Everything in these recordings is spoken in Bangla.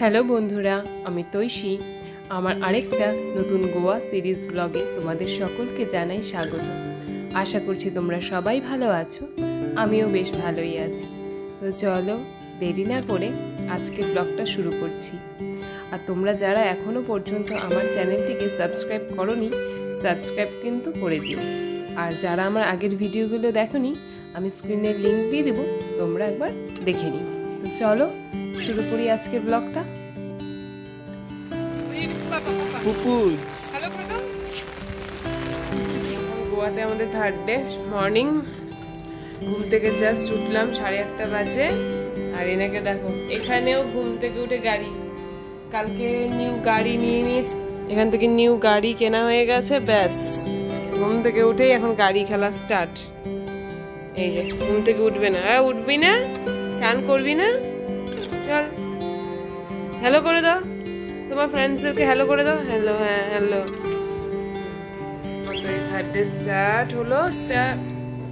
হ্যালো বন্ধুরা, আমি তৈশী। আমার আরেকটা নতুন গোয়া সিরিজ ব্লগে তোমাদের সকলকে জানাই স্বাগত। আশা করছি তোমরা সবাই ভালো আছো, আমিও বেশ ভালোই আছি। তো চলো দেরি না করে আজকের ব্লগটা শুরু করছি। আর তোমরা যারা এখনও পর্যন্ত আমার চ্যানেলটিকে সাবস্ক্রাইব করোনি, সাবস্ক্রাইব কিন্তু করে দিও। আর যারা আমার আগের ভিডিওগুলো দেখোনি, আমি স্ক্রিনের লিঙ্ক দিয়ে দেবো, তোমরা একবার দেখে নিও। তো চলো শুরু করি আজকের ব্লগটা। গোয়াতে আমাদের থার্ড ডে মর্নিং। ঘুম থেকে জাস্ট উঠলাম, 8:30 বাজে। আর এনাকে দেখো, এখানেও ঘুম থেকে উঠে গাড়ি, কালকে নিউ গাড়ি নিয়ে নিয়েছি, এখান থেকে নিউ গাড়ি কেনা হয়ে গেছে। ব্যাস ঘুম থেকে উঠেই এখন গাড়ি খেলা স্টার্ট। এই যে ঘুম থেকে উঠবে না, উঠবি না, স্নান করবি না, চল হ্যালো করে দাও তোমার ফ্রেন্ডসদেরকে, হ্যালো করে দাও। হ্যালো, হ্যাঁ হ্যালো। থার্ড ডে স্টার্ট হলো।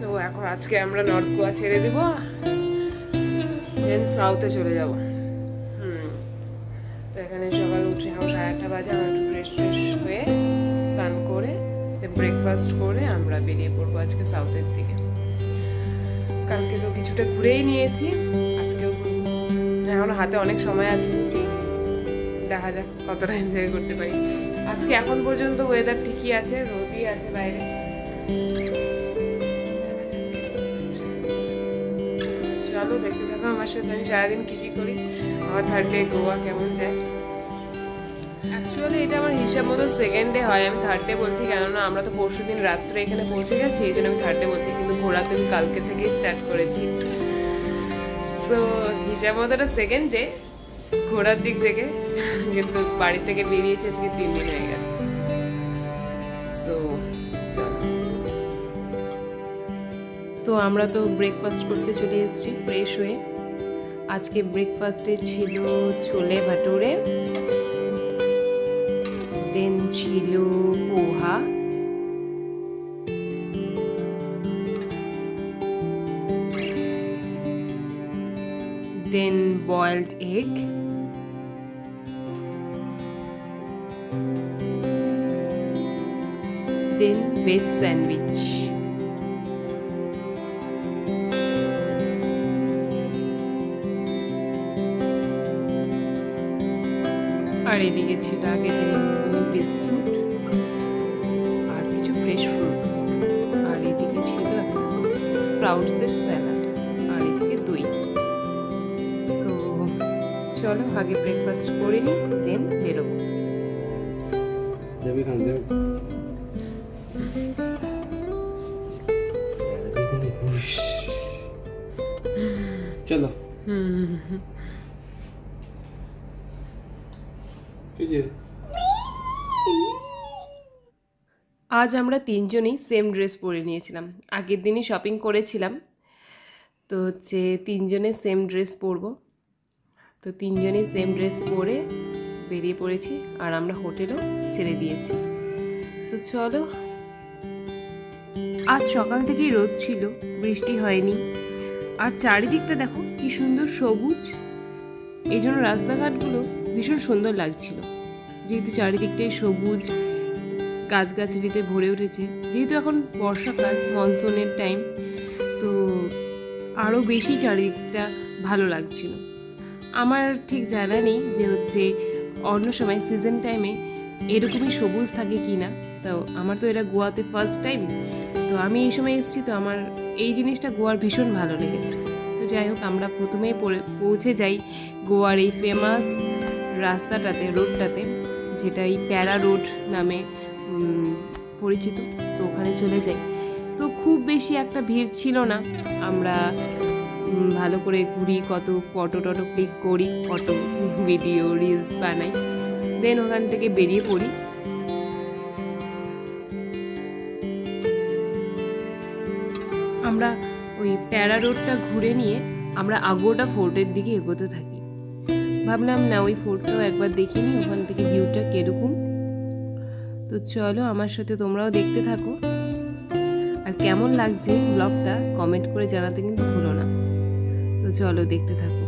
তো এখন আজকে আমরা নর্থ গোয়া ছেড়ে দিব, দেন সাউথে চলে যাব। তো এখানে সকাল উঠে এখন 8:30 বাজে। আমরা একটু ফ্রেশ হয়ে স্নান করে ব্রেকফাস্ট করে আমরা বেরিয়ে পড়বো আজকে সাউথের দিকে। কালকে তো কিছুটা ঘুরেই নিয়েছি, আজকেও এখন হাতে অনেক সময় আছে, দেখা যাক কতটা এনজয় করতে পারি। আজকে এখন পর্যন্ত ওয়েদার ঠিকই আছে, রোদই আছে বাইরে। চলো দেখতে থাকো আমার সাথে আমি সারাদিন কি কি করি, আমার থার্ড ডে গোয়া কেমন যায়। অ্যাকচুয়ালি এটা আমার হিসাব মতো সেকেন্ড ডে হয়। আমি থার্ড ডে বলছি কেননা আমরা তো পরশুদিন রাত্রে এখানে পৌঁছে গেছি, এই জন্য আমি থার্ড ডে বলছি, কিন্তু ঘোরাতে আমি কালকে থেকেই স্টার্ট করেছি। সো হিসাব মতো এটা সেকেন্ড ডে ঘোরার দিক থেকে, কিন্তু বাড়ি থেকে বেরিয়েছে আজকে 3 দিন হয়ে গেছে। সো চলো, তো আমরা তো ব্রেকফাস্ট করতে চলে এসেছি ফ্রেশ হয়ে। আজকে ব্রেকফাস্টে ছিল ছোলে ভাটুরে, দেন ছিল পোহা, দেন বয়েলড এগ, দেন ভেজ স্যান্ডউইচ। আর এদিকে ছিল আগে দিনের মতনই বিস্কুট আর কিছু ফ্রেশ ফ্রুটস। আর এদিকে ছিল একটা স্প্রাউটসের স্যালাড, আর এদিকে দই। তো চলো আগে ব্রেকফাস্ট করে নিই, দেন বেরোবো। চলো। আজ আমরা 3জনেই সেম ড্রেস পরে নিয়েছিলাম। আগের দিনই শপিং করেছিলাম, তো হচ্ছে 3জনে সেম ড্রেস পরবো। তো 3জনেই সেম ড্রেস পরে বেরিয়ে পড়েছি, আর আমরা হোটেলও ছেড়ে দিয়েছি। তো চলো, আজ সকাল থেকেই রোদ ছিল, বৃষ্টি হয়নি। আর চারিদিকটা দেখো কি সুন্দর সবুজ, এই জন্য রাস্তাঘাটগুলো ভীষণ সুন্দর লাগছিল। যেহেতু চারিদিকটাই সবুজ, গাছগাছালিতে ভরে উঠেছে, যেহেতু এখন বর্ষাকাল, মনসুনের টাইম, তো আরও বেশি চারিদিকটা ভালো লাগছিল। আমার ঠিক জানা নেই যে হচ্ছে অন্য সময় সিজন টাইমে এরকমই সবুজ থাকে কি না। তো আমার তো এটা গোয়াতে ফার্স্ট টাইম, তো আমি এই সময় এসেছি, তো আমার এই জিনিসটা গোয়ার ভীষণ ভালো লেগেছে। তো যাই হোক, আমরা প্রথমেই পৌঁছে যাই গোয়ার এই ফেমাস রাস্তাটাতে, রোডটাতে, যেটা এই প্যারা রোড নামে পরিচিত। তো ওখানে চলে যাই। তো খুব বেশি একটা ভিড় ছিল না, আমরা ভালো করে ঘুরি, কত ফটো টটো ক্লিক করি, ফটো ভিডিও রিলস বানাই, দেন ওখান থেকে বেরিয়ে পড়ি। আমরা ওই প্যারা রোডটা ঘুরে নিয়ে আমরা আগোটা ফোর্টের দিকে এগোতে থাকি। ভাবলাম না ওই ফোর্টটাও একবার দেখে নিই, ওখান থেকে ভিউটা কিরকম। তো চলো আমার সাথে তোমরাও দেখতে থাকো, আর কেমন লাগছে ব্লগটা কমেন্ট করে জানাতে কিন্তু ভুলো না। তো চলো দেখতে থাকো।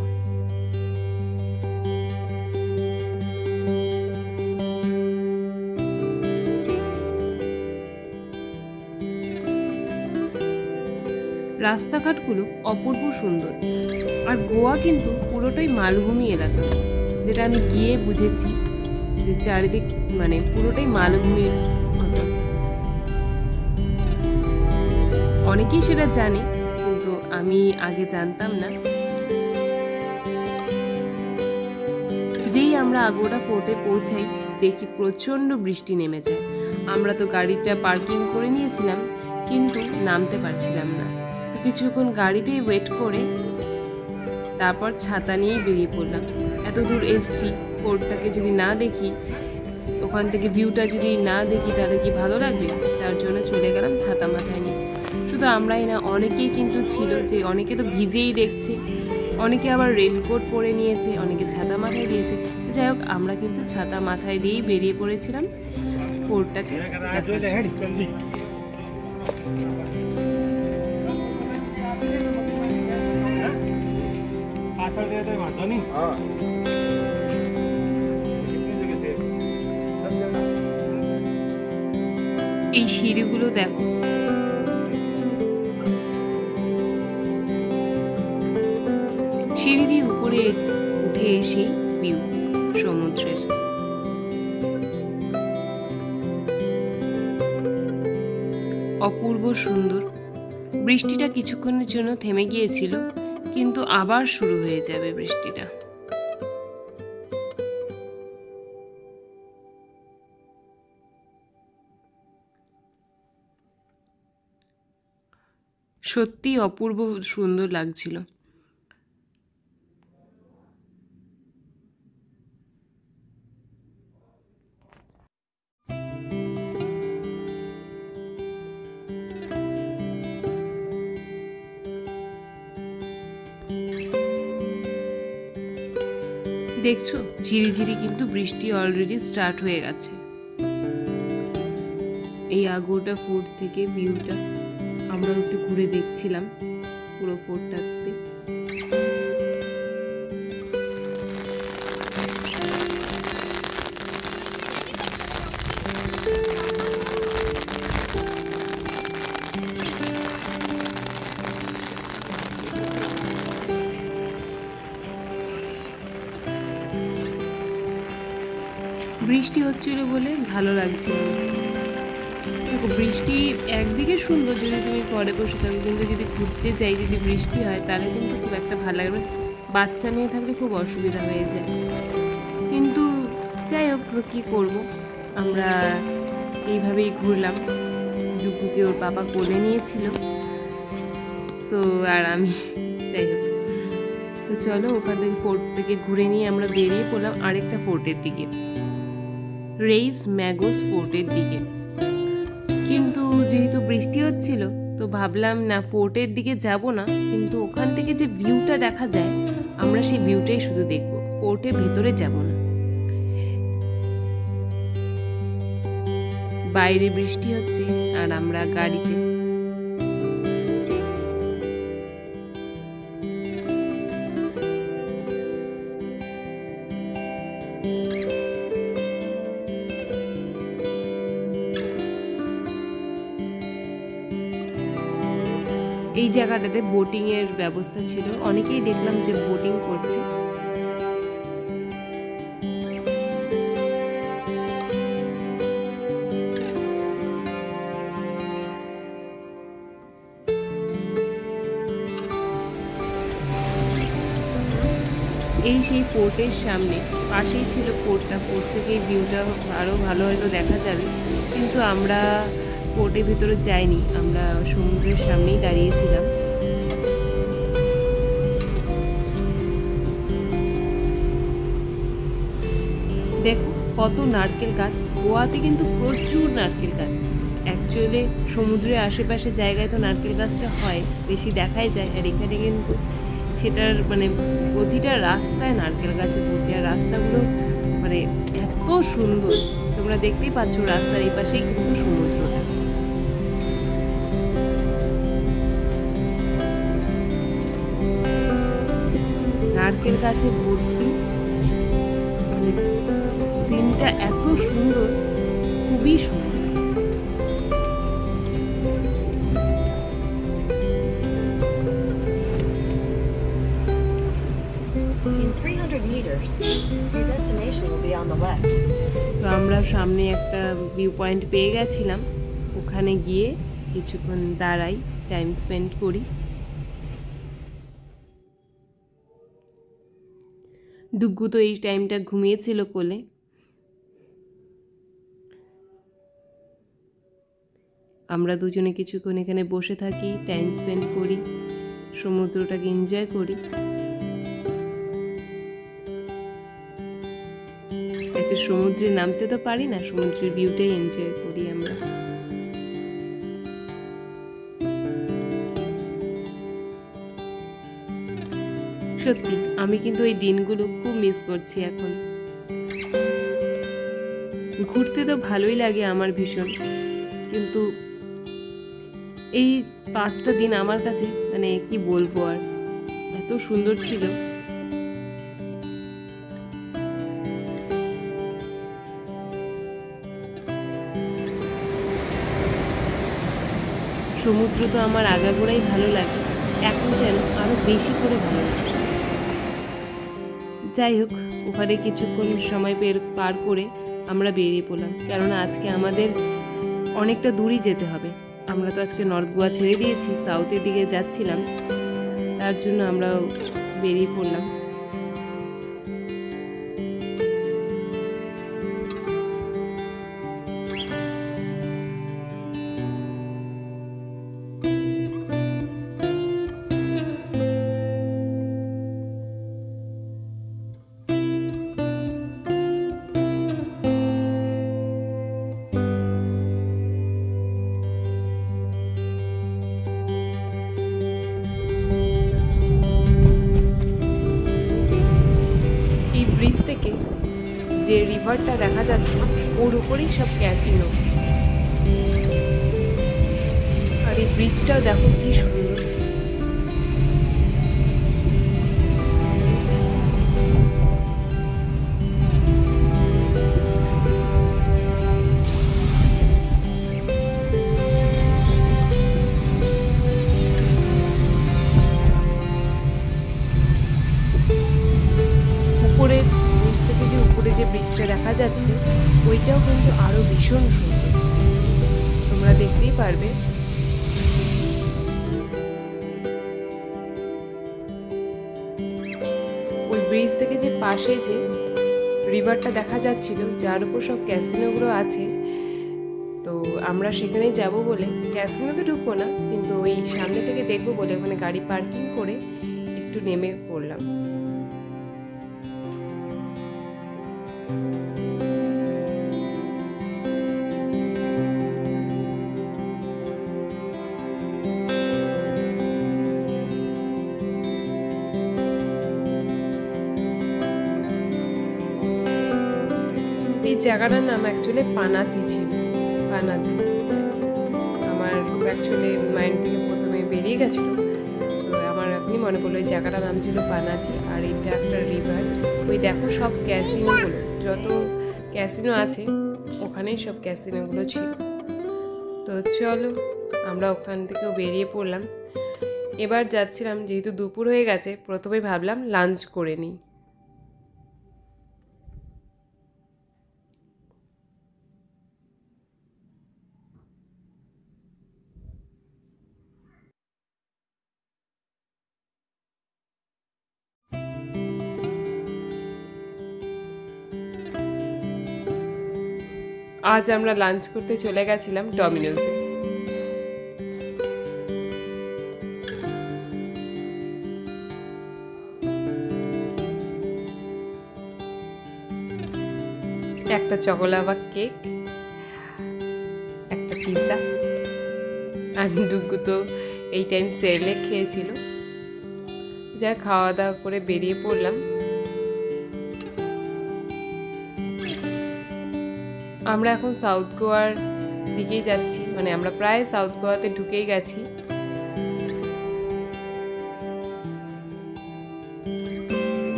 রাস্তাঘাটগুলো অপূর্ব সুন্দর। আর গোয়া কিন্তু পুরোটাই মালভূমি এলাকা, যেটা আমি গিয়ে বুঝেছি যে চারিদিক মানে পুরোটাই মালভূমির মতো। অনেকেই সেটা জানে, কিন্তু আমি আগে জানতাম না। যেই আমরা আগোরা ফোর্টে পৌঁছাই দেখি প্রচণ্ড বৃষ্টি নেমে যায়। আমরা তো গাড়িটা পার্কিং করে নিয়েছিলাম, কিন্তু নামতে পারছিলাম না। তো কিছুক্ষণ গাড়িতেই ওয়েট করে তারপর ছাতা নিয়েই বেরিয়ে পড়লাম। এত দূর এসছি, ফোর্টটাকে যদি না দেখি, ওখান থেকে ভিউটা যদি না দেখি তাহলে কি ভালো লাগবে? তার জন্য চলে গেলাম ছাতা মাথায় নিয়ে। শুধু আমরাই না, অনেকেই কিন্তু ছিল, যে অনেকে তো ভিজেই দেখছে, অনেকে আবার রেনকোট পরে নিয়েছে, অনেকে ছাতা মাথায় দিয়েছে। যাই হোক, আমরা কিন্তু ছাতা মাথায় দিয়েই বেরিয়ে পড়েছিলাম ফোর্টটাকে এই সিঁড়িগুলো দেখো, সিঁড়ি দিয়ে উপরে উঠে এসে ভিউ সমুদ্রের। অপূর্ব সুন্দর। বৃষ্টিটা কিছুক্ষণের জন্য থেমে গিয়েছিল, কিন্তু আবার শুরু হয়ে যাবে বৃষ্টিটা। সত্যি অপূর্ব সুন্দর লাগছিল। দেখছো, ঝিরিঝিরি কিন্তু বৃষ্টি অলরেডি স্টার্ট হয়ে গেছে। এই আগোরা ফোর্ট থেকে ভিউটা আমরা একটু ঘুরে দেখছিলাম পুরো ফোর্টটাতে। বৃষ্টি হচ্ছিল বলে ভালো লাগছিল। দেখো, বৃষ্টি একদিকে সুন্দর যদি তুমি ঘরে বসে থাকো, কিন্তু যদি ঘুরতে যাই, যদি বৃষ্টি হয়, তাহলে কিন্তু খুব একটা ভালো লাগবে। বাচ্চা নিয়ে থাকলে খুব অসুবিধা হয়ে যায়। কিন্তু যাই হোক, কী করবো, আমরা এইভাবেই ঘুরলাম। ডুকুকে ওর বাবা কোলে নিয়েছিল, তো আর আমি, যাই হোক, তো চলো ওখান থেকে ফোর্ট থেকে ঘুরে নিয়ে আমরা বেরিয়ে পড়লাম আরেকটা ফোর্টের দিকে, রেইস ম্যাগোস ফোর্টের দিকে। কিন্তু যেহেতু বৃষ্টি হচ্ছিল, তো ভাবলাম না ফোর্টের দিকে যাব না, কিন্তু ওখান থেকে যে ভিউটা দেখা যায় আমরা সেই ভিউটাই শুধু দেখব, ফোর্টের ভেতরে যাব না। বাইরে বৃষ্টি হচ্ছে আর আমরা গাড়িতে। এই জায়গাটাতে বোটিং এর ব্যবস্থা ছিল, অনেকেই দেখলাম যে বোটিং করছে। এই সেই পোর্টের সামনে, পাশেই ছিল পোর্টটা। পোর্ট থেকে ভিউটা আরও ভালো হয়তো দেখা যাবে, কিন্তু আমরা পোর্টের ভিতরে যাইনি, আমরা সমুদ্রের সামনেই দাঁড়িয়েছিলাম। দেখো কত নারকেল গাছ, গোয়াতে কিন্তু প্রচুর নারকেল গাছ। অ্যাকচুয়ালি সমুদ্রের আশেপাশে জায়গায় তো নারকেল গাছটা হয়, বেশি দেখাই যায়, আর এখানে কিন্তু সেটার মানে প্রতিটা রাস্তায় নারকেল গাছে ভর্তি। আর রাস্তাগুলো মানে এত সুন্দর, তোমরা দেখতেই পাচ্ছ রাস্তার এই পাশেই কিন্তু সমুদ্রটা। নারকেল গাছে ভর্তি, মানে সিনটা এত সুন্দর, খুবই সুন্দর। বাবা। তো আমরা সামনে একটা ভিউ পয়েন্ট পেয়ে গেছিলাম, ওখানে গিয়ে কিছুক্ষণ দাঁড়াই, টাইম স্পেন্ড করি। ডুগ্গু তো এই টাইমটা ঘুমিয়েছিল কোলে। আমরা দুজনে কিছুক্ষণ এখানে বসে থাকি, টাইম স্পেন্ড করি, সমুদ্রটাকে এনজয় করি। একটা সমুদ্রে নামতে তো পারি না, সমুদ্রের ভিউটাই এনজয় করি আমরা। সত্যি আমি কিন্তু এই দিনগুলো খুব মিস করছি এখন। ঘুরতে তো ভালোই লাগে আমার ভীষণ, কিন্তু এই 5টা দিন আমার কাছে মানে কি বলবো আর, এত সুন্দর ছিল। সমুদ্র তো আমার আগাগোড়াই ভালো লাগে, এখন যেন আরো বেশি করে ভালো লাগছে। যাই হোক, ওখানে কিছুক্ষণ সময় পার করে আমরা বেরিয়ে পড়লাম, কেননা আজকে আমাদের অনেকটা দূরই যেতে হবে। আমরা তো আজকে নর্থ গোয়া ছেড়ে দিয়েছি, সাউথের দিকে যাচ্ছিলাম, তার জন্য আমরা বেরিয়ে পড়লাম। ব্রিজ থেকে যে রিভারটা দেখা যাচ্ছে ওর উপরেই সব ক্যাসিনো, আর এই ব্রিজটাও দেখো কি সুন্দর। উপরে যে ব্রিজটা দেখা যাচ্ছে ওইটাও কিন্তু আরো ভীষণ সুন্দর, তোমরা দেখতেই পারবে। ওই ব্রিজ থেকে যে পাশে যে রিভারটা দেখা যাচ্ছিল, যার উপর সব ক্যাসিনোগুলো আছে, তো আমরা সেখানে যাব বলে, ক্যাসিনোতে ঢুকবো না কিন্তু ওই সামনে থেকে দেখবো বলে ওখানে গাড়ি পার্কিং করে একটু নেমে পড়লাম। এই জায়গাটার নাম অ্যাকচুয়ালি পানাজি ছিল, পানাজি। আমার অ্যাকচুয়ালি মাইন্ড থেকে প্রথমে বেরিয়ে গেছিল, তো আমার এখনই মনে পড়লো এই জায়গাটার নাম ছিল পানাজি। আর এটা একটা রিভার, ওই দেখো সব ক্যাসিনোগুলো, যত ক্যাসিনো আছে ওখানেই সব ক্যাসিনোগুলো ছিল। তো চলো আমরা ওখান থেকেও বেরিয়ে পড়লাম। এবার যাচ্ছিলাম, যেহেতু দুপুর হয়ে গেছে, প্রথমে ভাবলাম লাঞ্চ করে নিই। আজ আমরা লাঞ্চ করতে চলে গেছিলাম ডমিনোজে। একটা চকোলাভা কেক, একটা পিৎজা, আর ডুগ্গু তো এই টাইম সেরেলেক খেয়েছিল। যা খাওয়া দাওয়া করে বেরিয়ে পড়লাম। আমরা এখন সাউথ গোয়ার দিকেই যাচ্ছি, মানে আমরা প্রায় সাউথ গোয়াতে ঢুকেই গেছি।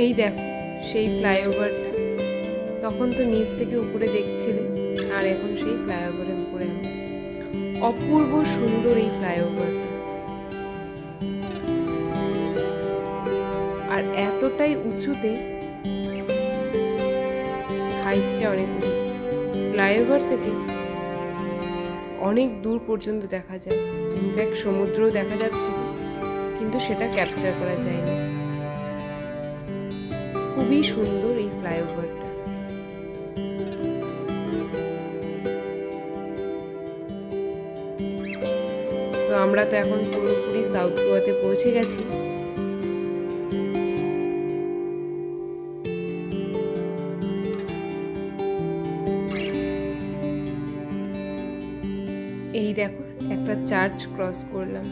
এই দেখো সেই ফ্লাইওভারটা, তখন তো নিচ থেকে উপরে দেখছিলে, আর এখন সেই ফ্লাইওভারের উপরে। অপূর্ব সুন্দর এই ফ্লাইওভারটা, আর এতটাই উঁচুতে, হাইটটা অনেক। ফ্লাইওভার থেকে অনেক দূর পর্যন্ত দেখা যায়, ইনফ্যাক্ট সমুদ্রও দেখা যাচ্ছিল, কিন্তু সেটা ক্যাপচার করা যায়নি। খুবই সুন্দর এই ফ্লাইওভারটা। তো আমরা তো এখন পুরোপুরি সাউথ গোয়াতে পৌঁছে গেছি। এই দেখো একটা চার্চ ক্রস করলাম।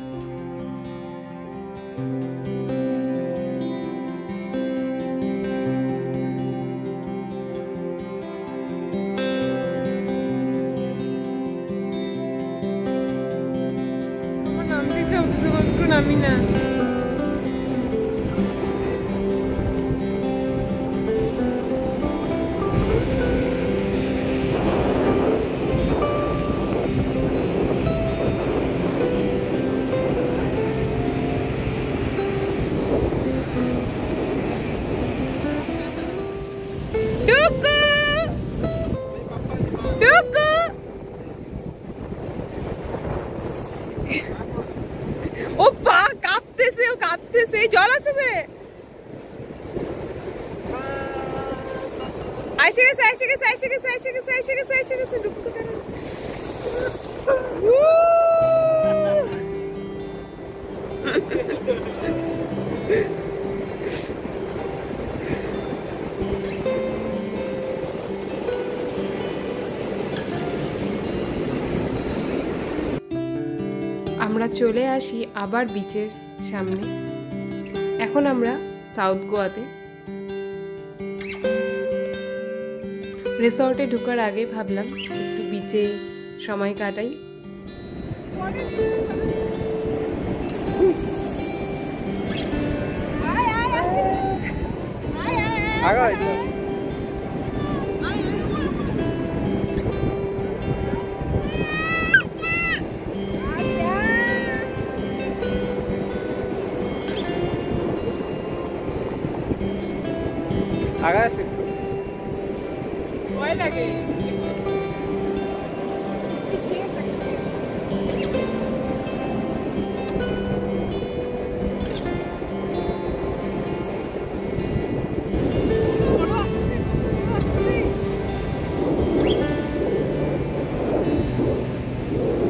নামতে চাও একটু নামি না। ও পা কাঁপতেছে, ও কাঁপতেছে, জল আসতেছে। এসে গেছে, এসে গেছে, এসে গেছে, এসে গেছে, এসে গেছে, এসে গেছে। আমরা চলে আসি আবার বিচের সামনে। এখন আমরা সাউথ গোয়াতে। রিসর্টে ঢোকার আগে ভাবলাম একটু বিচে সময় কাটাই। ভয় লাগে।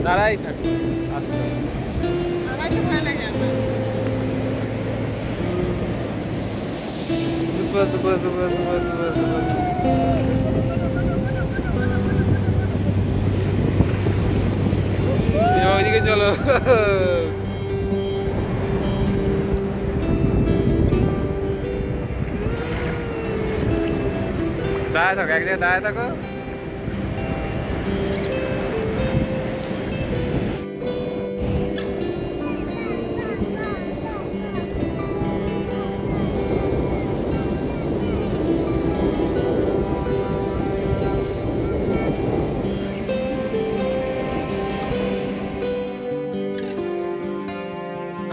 দাঁড়াই থাকি আসলে আমার তো ভয় লাগে। ওইদিকে চলো। দাঁড়ায় থাকো, এক জায়গায় দাঁড়ায় থাকো।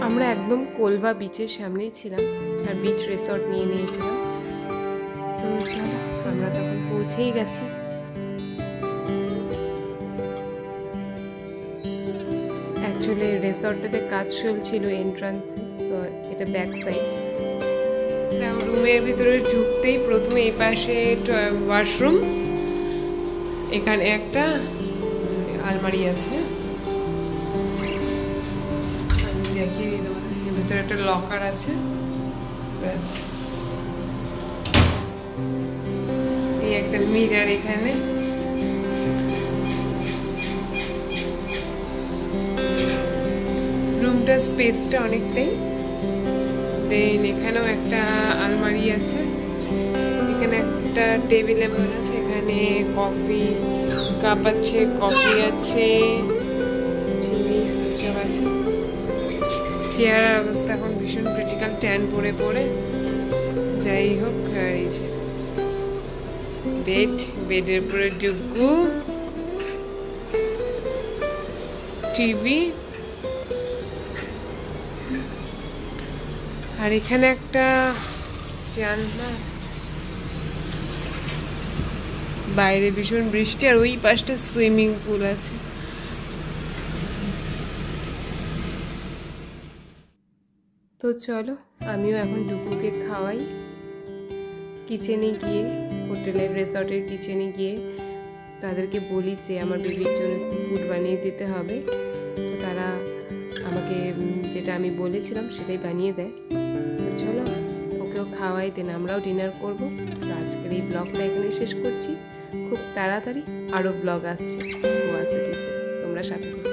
আমরা একদম কোলভা বিচের সামনেই ছিলাম, আর বিচ রিসর্ট নিয়ে নিয়েছিলাম। তো চলো, আমরা তখন পৌঁছেই গেছি। অ্যাকচুয়ালি রিসর্টটাতে কাজ চলছিল এন্ট্রান্সে, তো এটা ব্যাক সাইড। রুমের ভিতরে ঢুকতেই প্রথমে এই পাশে ওয়াশরুম, এখানে একটা আলমারি আছে, দেখিয়ে দিই তোমাদের। এর ভিতরে একটা লকার আছে, ব্যাস। এই একটা মিরার এখানে। রুমটার স্পেসটা অনেকটাই। দেন এখানেও একটা আলমারি আছে, এখানে একটা টেবিল আছে, এখানে কফি কাপ আছে, কফি আছে, চিনি সব আছে। চেয়ারের অবস্থা এখন ভীষণ ক্রিটিক্যাল, ট্যান পড়ে পড়ে যাই হোক, এই যে বেডের উপরে ডুগু, টিভি, আর এখানে একটা জানলা, বাইরে ভীষণ বৃষ্টি, আর ওই পাশটা সুইমিং পুল আছে। তো চলো আমিও এখন ডুগুকে খাওয়াই। কিচেনে গিয়ে, হোটেলের রিসর্টের কিচেনে গিয়ে তাদেরকে বলি যে আমার বেবির জন্য একটু ফুড বানিয়ে দিতে হবে। তো তারা আমাকে যেটা আমি বলেছিলাম সেটাই বানিয়ে দেয়। তো চলো ওকেও খাওয়াই, দেন আমরাও ডিনার করব। তো আজকের এই ব্লগটা এখানে শেষ করছি। খুব তাড়াতাড়ি আরও ব্লগ আসছে ওয়াসাবিসের, তোমরা সাথে থাকো।